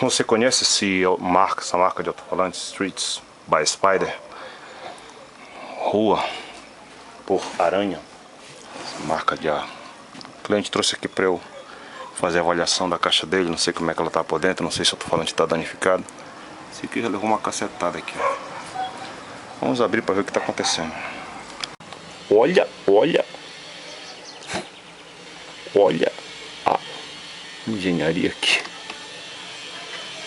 Você conhece essa marca de alto-falante? Streets by Spider? Rua por Aranha. Essa marca de ar. O cliente trouxe aqui para eu fazer a avaliação da caixa dele. Não sei como é que ela tá por dentro. Não sei se o alto-falante está danificado. Esse aqui já levou uma cacetada aqui. Vamos abrir para ver o que está acontecendo. Olha a engenharia aqui.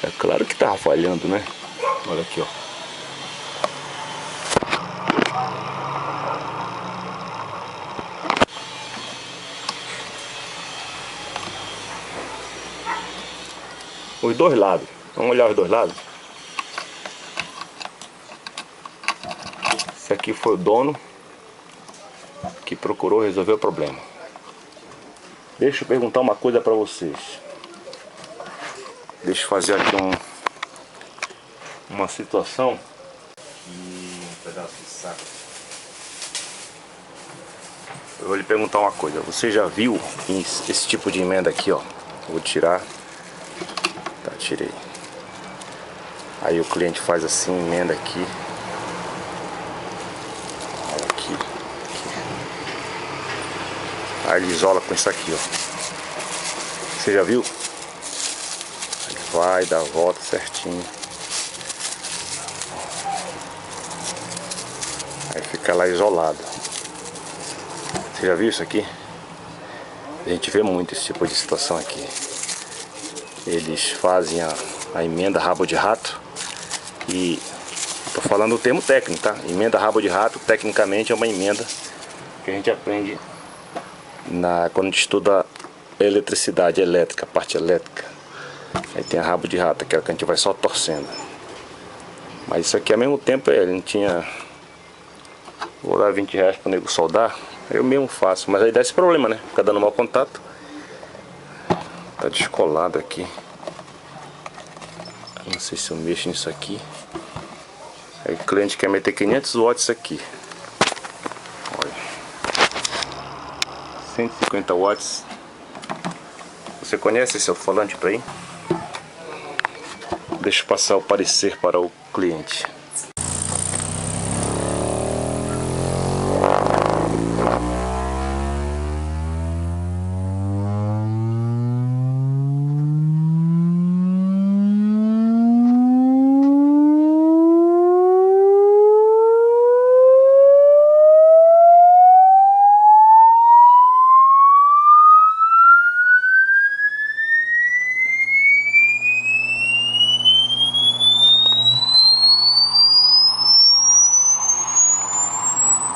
É claro que tava falhando, né? Olha aqui, ó. Os dois lados. Vamos olhar os dois lados. Esse aqui foi o dono que procurou resolver o problema. Deixa eu perguntar uma coisa pra vocês. Deixa eu fazer aqui uma situação. Um pedaço de saco. Eu vou lhe perguntar uma coisa. Você já viu esse tipo de emenda aqui, ó? Vou tirar. Tá, tirei. Aí o cliente faz assim, emenda aqui. Olha aqui. Aí ele isola com isso aqui, ó. Você já viu? Ele vai, dá a volta certinho. Aí fica lá isolado. Você já viu isso aqui? A gente vê muito esse tipo de situação aqui. Eles fazem a emenda rabo de rato. E tô falando o termo técnico, tá? Emenda rabo de rato, tecnicamente é uma emenda que a gente aprende quando a gente estuda eletricidade elétrica, a parte elétrica. Aí tem a rabo de rato, que é a que a gente vai só torcendo. Mas isso aqui ao mesmo tempo ele não tinha. Vou dar 20 reais pro nego soldar. Eu mesmo faço, mas aí dá esse problema, né? Fica dando mau contato. Tá descolado aqui. Não sei se eu mexo nisso aqui. Aí o cliente quer meter 500 watts aqui. Olha. 150 watts. Você conhece esse alto-falante por aí? Deixa eu passar o parecer para o cliente.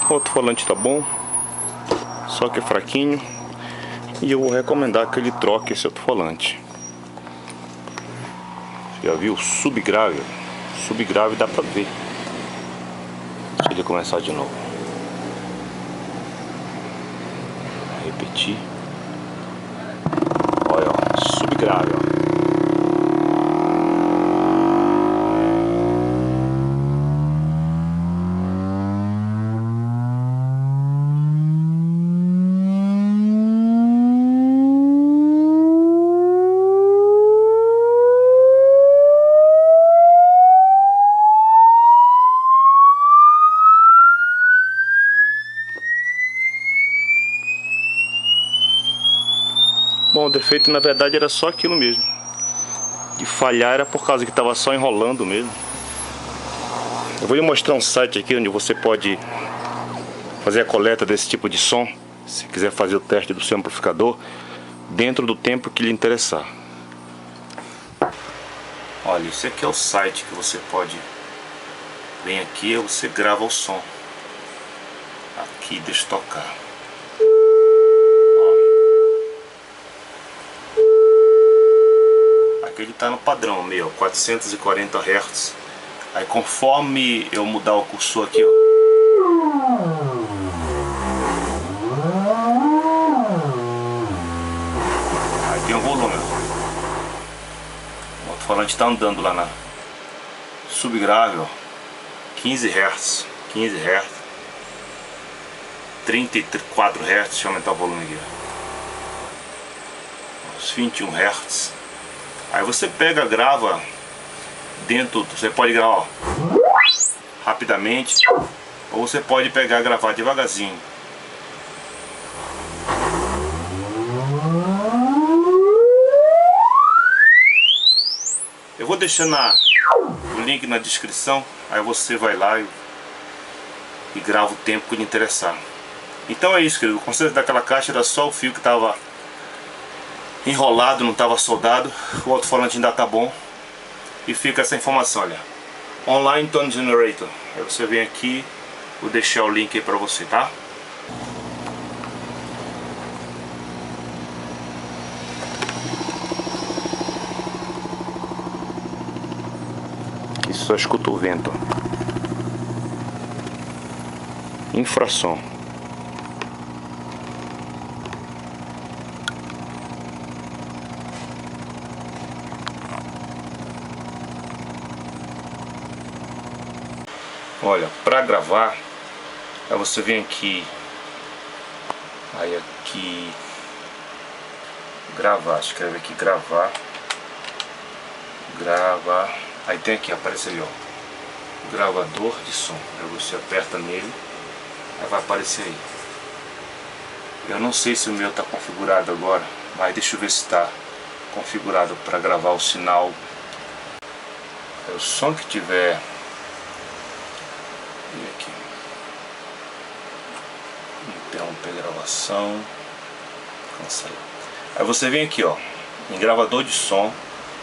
O alto-falante tá bom, só que é fraquinho. E eu vou recomendar que ele troque esse alto-falante. Já viu? Subgrave. Subgrave dá pra ver. Deixa ele começar de novo. Repetir. Olha, ó, subgrave, ó. Bom, o defeito na verdade era só aquilo mesmo. De falhar era por causa que estava só enrolando mesmo. Eu vou lhe mostrar um site aqui onde você pode fazer a coleta desse tipo de som. Se quiser fazer o teste do seu amplificador dentro do tempo que lhe interessar. Olha, esse aqui é o site que você pode. Vem aqui e você grava o som. Aqui, deixa eu tocar. Aqui ele está no padrão meu, 440 Hz. Aí conforme eu mudar o cursor aqui, ó, aí tem o volume. O alto-falante está andando lá na subgrave, ó, 15 Hz, 15 Hz, 34 Hz. Deixa eu aumentar o volume aqui, ó, uns 21 Hz. Aí você pega, grava dentro, você pode gravar, ó, rapidamente, ou você pode pegar e gravar devagarzinho. Eu vou deixar o link na descrição, aí você vai lá e grava o tempo que lhe interessar. Então é isso, querido. O conserto daquela caixa era só o fio que estava enrolado, não estava soldado. O alto-falante ainda tá bom. E fica essa informação, olha. Online Tone Generator. Aí você vem aqui, vou deixar o link aí para você, tá? Aqui só escuta o vento. Infrasom. Olha, para gravar, aí você vem aqui, aí aqui, gravar, escreve aqui gravar, gravar, aí tem aqui, aparece ali, ó, gravador de som, aí você aperta nele, aí vai aparecer aí. Eu não sei se o meu está configurado agora, mas deixa eu ver se está configurado para gravar o sinal. O som que tiver. E aqui, interromper gravação, cancelar. Aí você vem aqui, ó, em gravador de som,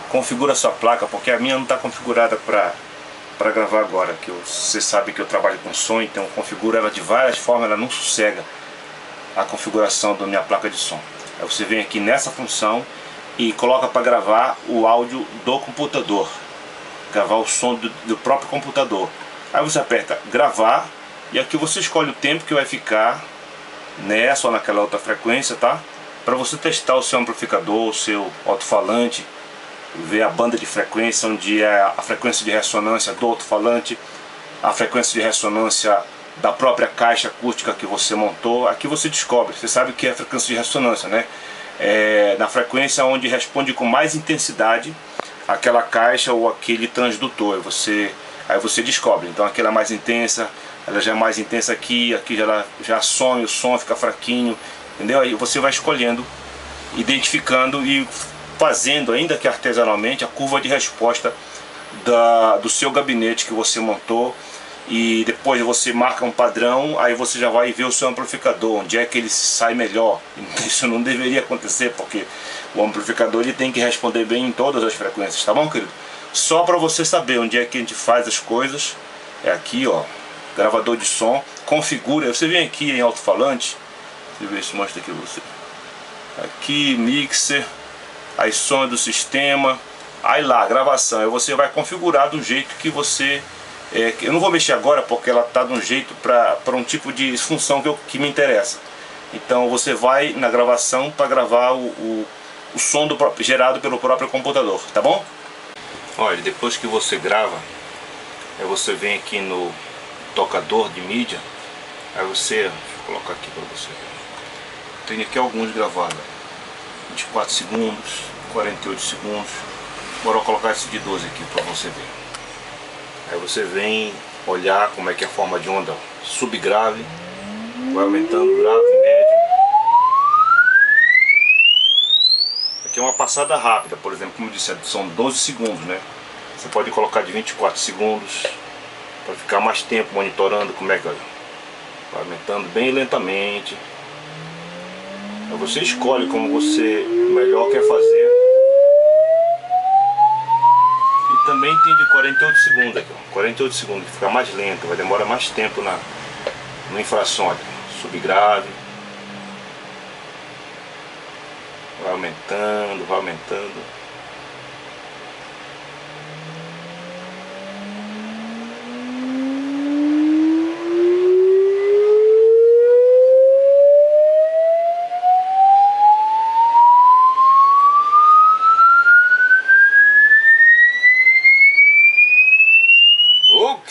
configura a sua placa, porque a minha não está configurada para gravar agora, que você sabe que eu trabalho com som, então eu configuro ela de várias formas, ela não sossega a configuração da minha placa de som. Aí você vem aqui nessa função e coloca para gravar o áudio do computador, gravar o som do próprio computador. Aí você aperta gravar e aqui você escolhe o tempo que vai ficar nessa ou naquela outra frequência, tá? Para você testar o seu amplificador, o seu alto-falante, ver a banda de frequência, onde é a frequência de ressonância do alto-falante, a frequência de ressonância da própria caixa acústica que você montou. Aqui você descobre, você sabe o que é a frequência de ressonância, né? É na frequência onde responde com mais intensidade aquela caixa ou aquele transdutor. Aí você descobre, então aquela mais intensa, ela já é mais intensa aqui já some, o som fica fraquinho, entendeu? Aí você vai escolhendo, identificando e fazendo, ainda que artesanalmente, a curva de resposta do seu gabinete que você montou. E depois você marca um padrão, aí você já vai ver o seu amplificador, onde é que ele sai melhor. Isso não deveria acontecer, porque o amplificador ele tem que responder bem em todas as frequências, tá bom, querido? Só para você saber onde é que a gente faz as coisas, é aqui, ó, gravador de som, configura, você vem aqui em alto-falante, deixa eu ver se mostra aqui você. Aqui, mixer, aí som do sistema, aí lá, gravação, aí você vai configurar do jeito que você... eu não vou mexer agora porque ela está de um jeito para um tipo de função que me interessa. Então você vai na gravação para gravar o som gerado pelo próprio computador, tá bom? Olha, depois que você grava, aí você vem aqui no tocador de mídia, aí você, deixa eu colocar aqui para você ver. Tem aqui alguns gravados, 24 segundos, 48 segundos. Bora colocar esse de 12 aqui para você ver. Aí você vem olhar como é que é a forma de onda subgrave, vai aumentando grave, médio. Aqui é uma passada rápida, por exemplo, como eu disse, são 12 segundos, né? Você pode colocar de 24 segundos para ficar mais tempo monitorando como é que vai aumentando bem lentamente. Aí você escolhe como você melhor quer fazer. Também tem de 48 segundos aqui, ó. 48 segundos, que fica mais lento, vai demorar mais tempo no infrasom, subgrave. Vai aumentando, vai aumentando.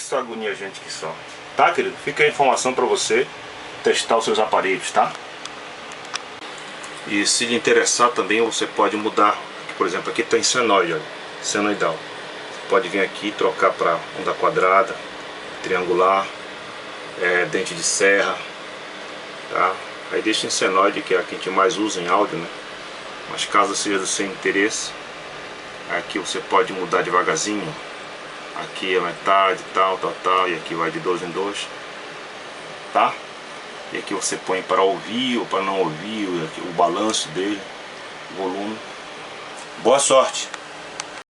Que agonia, gente, que só. Tá, querido? Fica a informação para você testar os seus aparelhos, tá? E se lhe interessar também, você pode mudar por exemplo, aqui tem senoide, olha, senoidal. Você pode vir aqui e trocar para onda quadrada, triangular, dente de serra, tá? Aí deixa em senoide, que é a que a gente mais usa em áudio, né? Mas caso seja do seu interesse, aqui você pode mudar devagarzinho. Aqui é metade, tal, e aqui vai de 2 em 2, tá? E aqui você põe para ouvir ou para não ouvir, o balanço dele, o volume. Boa sorte!